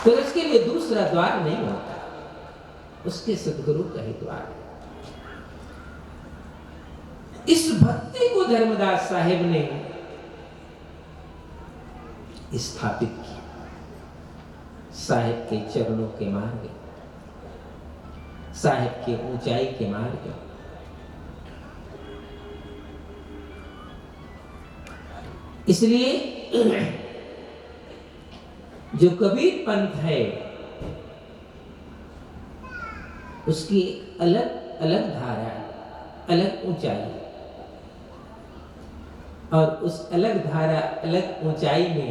फिर उसके लिए दूसरा द्वार नहीं होता, उसके सदगुरु का ही द्वार है। इस भक्ति को धर्मदास साहेब ने स्थापित किया साहेब के चरणों के मार्ग, साहेब के ऊंचाई के मार्ग। इसलिए जो कबीर पंथ है उसकी अलग अलग धारा, अलग ऊंचाई, और उस अलग धारा अलग ऊंचाई में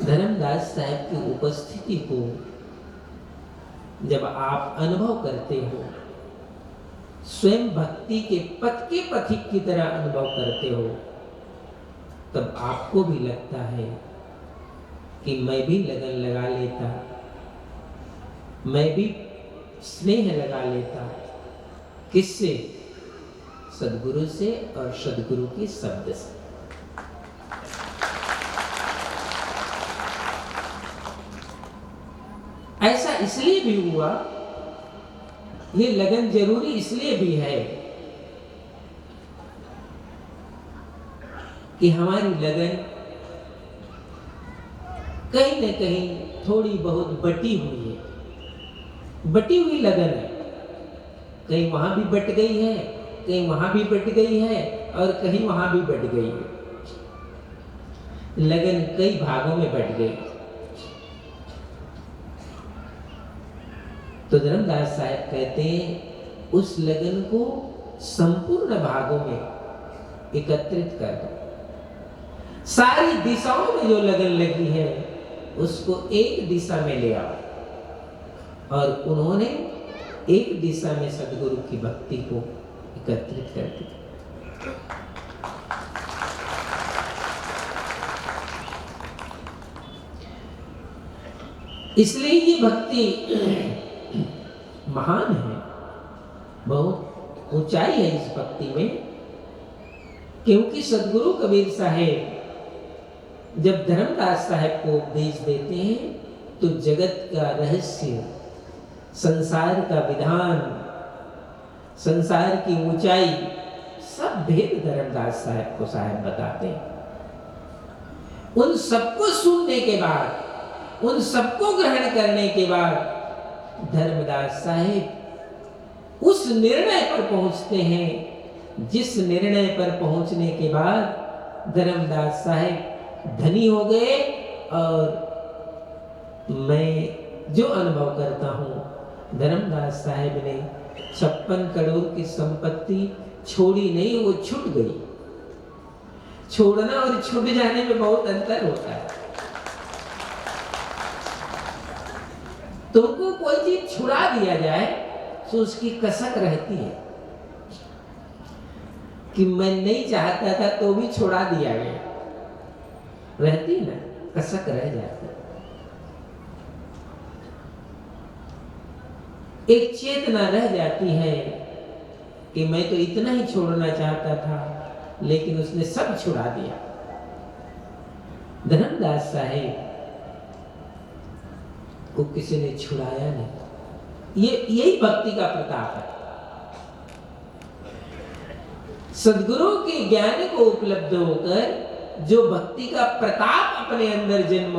धर्मदास साहब की उपस्थिति को जब आप अनुभव करते हो, स्वयं भक्ति के पथ के पथिक की तरह अनुभव करते हो, तब आपको भी लगता है कि मैं भी लगन लगा लेता, मैं भी स्नेह लगा लेता। किससे? सद्गुरु से और सद्गुरु के शब्द से। ऐसा इसलिए भी हुआ, ये लगन जरूरी इसलिए भी है कि हमारी लगन कहीं न कहीं थोड़ी बहुत बटी हुई है, बटी हुई लगन है। कहीं वहां भी बट गई है, कहीं वहां भी बट गई है, और कहीं वहां भी बट गई है। लगन कई भागों में बट गई। तो धर्मदास साहब कहते हैं उस लगन को संपूर्ण भागों में एकत्रित कर दो। सारी दिशाओं में जो लगन लगी है उसको एक दिशा में ले आओ। और उन्होंने एक दिशा में सद्गुरु की भक्ति को एकत्रित कर दिया। इसलिए ये भक्ति महान है, बहुत ऊंचाई है इस भक्ति में। क्योंकि सद्गुरु कबीर साहेब जब धर्मदास साहेब को उपदेश देते हैं तो जगत का रहस्य, संसार का विधान, संसार की ऊंचाई, सब भेद धर्मदास साहेब को साहेब बताते हैं। उन सबको सुनने के बाद, उन सबको ग्रहण करने के बाद धर्मदास साहेब उस निर्णय पर पहुंचते हैं जिस निर्णय पर पहुंचने के बाद धर्मदास साहेब धनी हो गए। और मैं जो अनुभव करता हूं, धर्मदास साहेब ने 56 करोड़ की संपत्ति छोड़ी नहीं, वो छूट गई। छोड़ना और छूट जाने में बहुत अंतर होता है। तुमको कोई चीज छुड़ा दिया जाए तो उसकी कसक रहती है कि मैं नहीं चाहता था तो भी छुड़ा दिया गया, रहती ना, कसक रह जाती। एक चेतना रह जाती है कि मैं तो इतना ही छोड़ना चाहता था, लेकिन उसने सब छुड़ा दिया। धर्मदास साहेब को किसी ने छुड़ाया नहीं। यही भक्ति का प्रताप है। सद्गुरु के ज्ञान को उपलब्ध होकर जो भक्ति का प्रताप अपने अंदर जन्म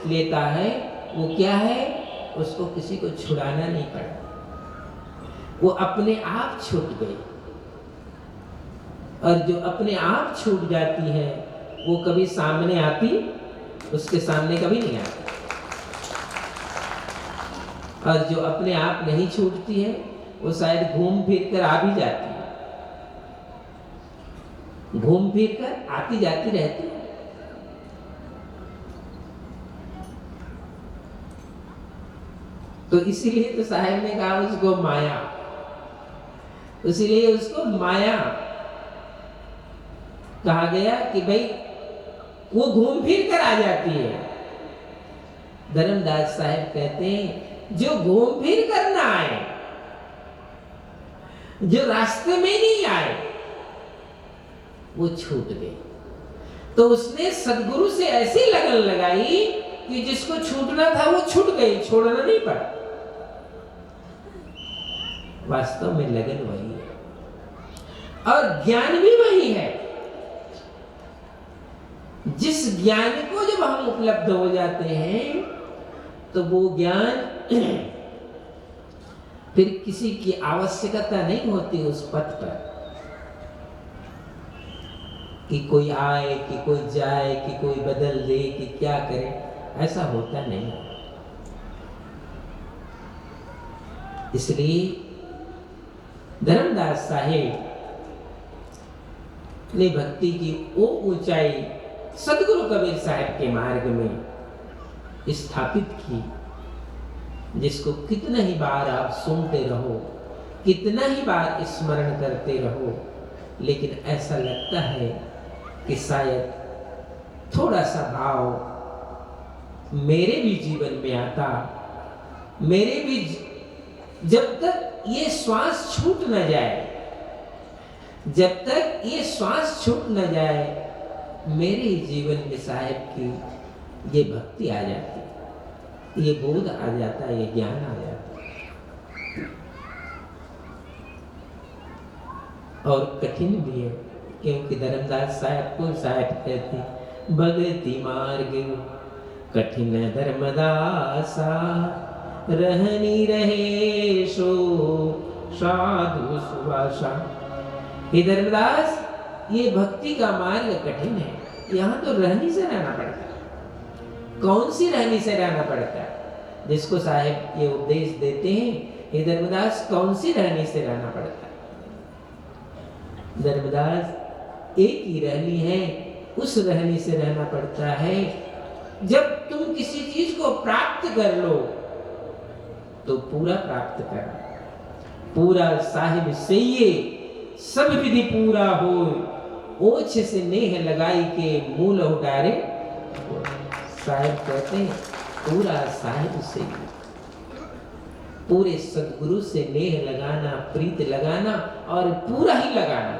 लेता है, वो क्या है? उसको किसी को छुड़ाना नहीं पड़ा, वो अपने आप छूट गई। और जो अपने आप छूट जाती है वो कभी सामने आती, उसके सामने कभी नहीं आती। और जो अपने आप नहीं छूटती है वो शायद घूम फिर कर आ भी जाती है, घूम फिर कर आती जाती रहती है। तो इसीलिए तो साहेब ने कहा उसको माया, इसीलिए उसको माया कहा गया कि भाई वो घूम फिर कर आ जाती है। धर्मदास साहेब कहते हैं जो घूम फिर कर ना आए, जो रास्ते में नहीं आए, वो छूट गए। तो उसने सदगुरु से ऐसी लगन लगाई कि जिसको छूटना था वो छूट गई, छोड़ना नहीं पड़ा। वास्तव में लगन वही है और ज्ञान भी वही है। जिस ज्ञान को जब हम उपलब्ध हो जाते हैं तो वो ज्ञान फिर किसी की आवश्यकता नहीं होती उस पथ पर कि कोई आए, कि कोई जाए, कि कोई बदल दे, कि क्या करे, ऐसा होता नहीं। इसलिए धर्मदास साहेब ने भक्ति की वो ऊंचाई सदगुरु कबीर साहब के मार्ग में स्थापित की, जिसको कितना ही बार आप सुनते रहो, कितना ही बार स्मरण करते रहो, लेकिन ऐसा लगता है कि शायद थोड़ा सा भाव मेरे भी जीवन में आता, मेरे भी जब तक ये श्वास छूट न जाए, जब तक ये श्वास छूट न जाए, मेरे जीवन में साहेब की ये भक्ति आ जाती, ये बोध आ जाता, ये ज्ञान आ जाता। और कठिन भी है, क्योंकि धर्मदास साहब को साहब कहते भगति मार्ग कठिन धर्मदासा, रहनी रहे सो साधु सुभाषा। हे धर्मदास, ये भक्ति का मार्ग कठिन है, यहाँ तो रहनी से रहना पड़ता है। कौन सी रहनी से रहना पड़ता है? जिसको साहेब ये उपदेश देते हैं, हे धर्मदास, कौन सी रहनी से रहना पड़ता है? धर्मदास, एक ही रहनी है, उस रहनी से रहना पड़ता है। जब तुम किसी चीज को प्राप्त कर लो तो पूरा प्राप्त कर, पूरा साहिब से ये सब विधि पूरा हो, ओछ से नेह लगाई के मूल उडारे। साहिब कहते हैं पूरा साहिब से, पूरे सदगुरु से नेह लगाना, प्रीत लगाना और पूरा ही लगाना।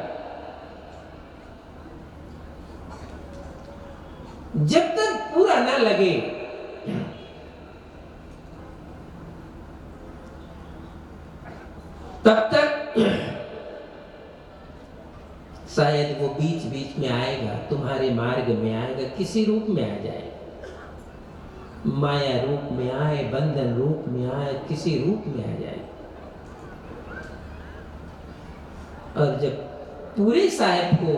जब तक पूरा ना लगे तब तक शायद वो बीच बीच में आएगा, तुम्हारे मार्ग में आएगा, किसी रूप में आ जाए, माया रूप में आए, बंधन रूप में आए, किसी रूप में आ जाए। और जब पूरे साहिब को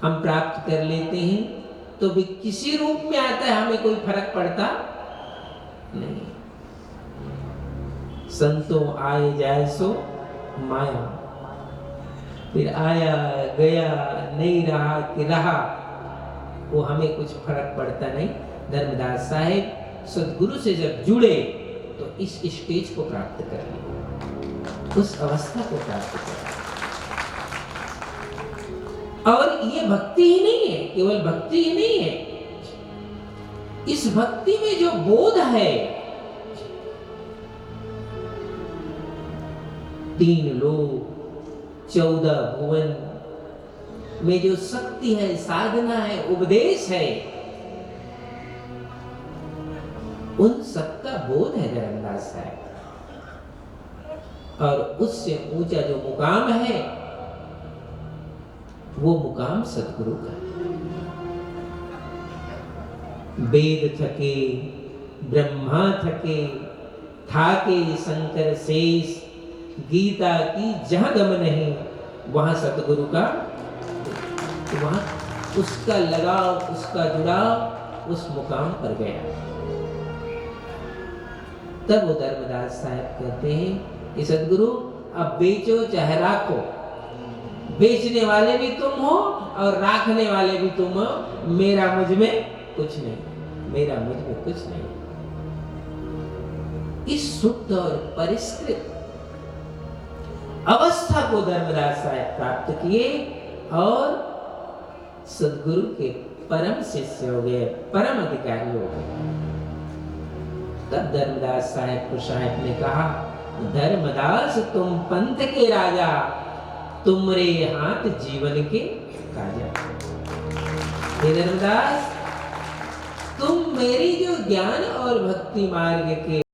हम प्राप्त कर लेते हैं तो भी किसी रूप में आता है, हमें कोई फर्क पड़ता नहीं। संतों आए जाए सो माया, फिर आया गया नहीं रहा कि रहा, वो हमें कुछ फर्क पड़ता नहीं। धर्मदास साहेब सदगुरु से जब जुड़े तो इस स्टेज को प्राप्त कर लिया, उस अवस्था को प्राप्त कर। और ये भक्ति ही नहीं है, केवल भक्ति ही नहीं है, इस भक्ति में जो बोध है, 3 लोक 14 भुवन में जो शक्ति है, साधना है, उपदेश है, उन सबका बोध है धर्मदास साहब। और उससे ऊंचा जो मुकाम है वो मुकाम सदगुरु का है। वेद थके ब्रह्मा थके, थाके शंकर शेष, गीता की जहां गम नहीं, वहां सदगुरु का, तो वहां उसका लगाव, उसका जुड़ाव उस मुकाम पर गया। तब वो धर्मदास साहब कहते हैं कि सदगुरु अब बेचो चाहे राखो, बेचने वाले भी तुम हो और राखने वाले भी तुम हो, मेरा मुझ में कुछ नहीं, मेरा मुझ में कुछ नहीं। इस शुद्ध और परिष्कृत अवस्था को धर्मदास साहब प्राप्त किए और सदगुरु के परम शिष्य हो गए, परम अधिकारी हो गए। तब धर्मदास साहब को साहब ने कहा, धर्मदास तुम पंथ के राजा, तुमरे हाथ जीवन के काजा। हे धर्मदास, तुम मेरी जो ज्ञान और भक्ति मार्ग के